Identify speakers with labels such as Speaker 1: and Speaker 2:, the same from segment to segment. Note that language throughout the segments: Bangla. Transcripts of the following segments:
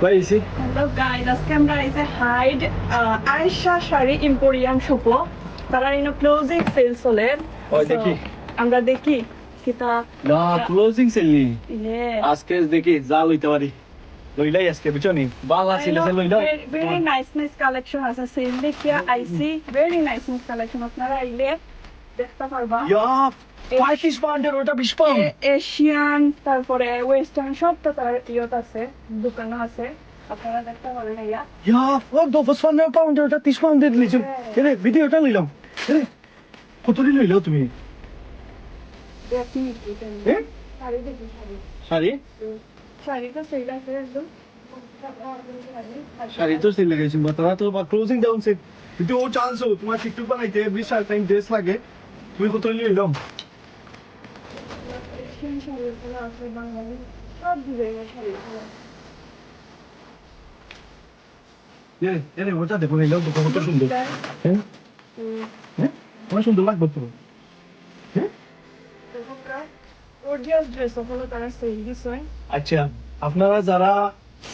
Speaker 1: Where is it?
Speaker 2: Hello guys, আজকে আমরা এই যে হাইড আয়েশা শাড়ি এম্পোরিয়াম শপ তারা ইনো ক্লোজিং সেল চলে
Speaker 1: ওই
Speaker 2: So,
Speaker 1: দেখি।
Speaker 2: আমরা দেখি কিতা
Speaker 1: না ক্লোজিং সেল নি
Speaker 2: ইয়ে
Speaker 1: আজকে দেখি যা লইতে পারি লইলাই আজকে বুঝছো নি বাংলা সেল আছে লইলো
Speaker 2: very nice কালেকশন আছে সেল দেখিয়া আইসি very nice কালেকশন আপনারা আইলে দেখতে পারবা
Speaker 1: ইয়া 25 পাউন্ডের ওটা 20 পাউন্ড
Speaker 2: এশিয়ান তারপরে ওয়েস্টার্ন সবটা তার ইয়ত আছে দোকান আছে আপনারা দেখতে পারেন ইয়া
Speaker 1: ইয়া ফুক দো 25 পাউন্ডের ওটা 30 পাউন্ডের লিছো এরে ভিডিওটা লইলাম এরে কত দিন লইলো তুমি
Speaker 2: দেখি
Speaker 1: হ্যাঁ
Speaker 2: শাড়ি দেখি শাড়ি
Speaker 1: শাড়ি
Speaker 2: শাড়িটা সেল আছে একদম
Speaker 1: শাড়ি তো সেল লাগাইছি তারা তো ক্লোজিং ডাউন সেল যদি ও চান্স ও তোমার টিকটক বানাইতে বিশাল টাইম ড্রেস লাগে তুমি কত লইলাম
Speaker 2: এশিয়ান শাড়িগুলো আছে বাঙালি সব ডিজাইনের শাড়ি
Speaker 1: এরে ওটা দেখো লইলাম তো কত সুন্দর হ্যাঁ হ্যাঁ কত সুন্দর লাগবে তো হ্যাঁ
Speaker 2: গর্জিয়াস ড্রেস হলো তারা সেল দিছে
Speaker 1: আচ্ছা আপনারা যারা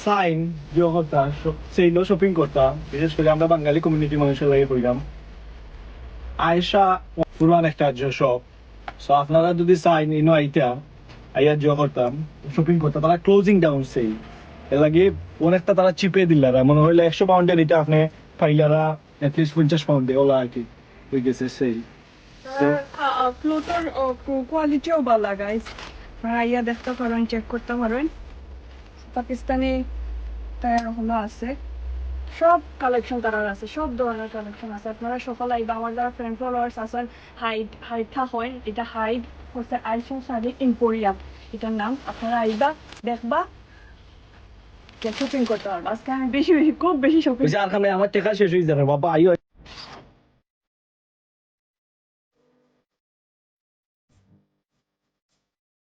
Speaker 1: সাইন যে করতা সেইলো শপিং করতা বিশেষ করে আমরা বাঙালি কমিউনিটি মানুষের লাগে কইলাম আয়েশা পুরান একটা শপ সো আপনারা যদি সাইন ইনো আইতা আইয়া যে করতাম শপিং করতা তারা ক্লোজিং ডাউন সেই এর লাগে অনেকটা তারা চিপে দিলারা মনে হইলে 100 পাউন্ডের এটা আপনি পাইলারা এটলিস্ট 50 পাউন্ডে ওলা আর কি হয়ে গেছে সেই
Speaker 2: ক্লোথের কোয়ালিটিও ভালো গাইস ভাইয়া দেখতে পারেন চেক করতে পারেন পাকিস্তানি টায়ার হলো আছে সব কালেকশন তার আছে সব ধরনের কালেকশন আছে আপনারা সকাল আইবা আমার যারা ফ্রেন্ড ফলোয়ার্স আছেন হাইড হয় এটা হাইড হচ্ছে আয়েশা শাড়ি এম্পোরিয়াম এটার নাম আপনারা আইবা দেখবা শপিং করতে পারবা আজকে আমি খুব বেশি শপিং
Speaker 1: ওই যে আর আমার টাকা শেষ হয়ে যাবে বাবা আইও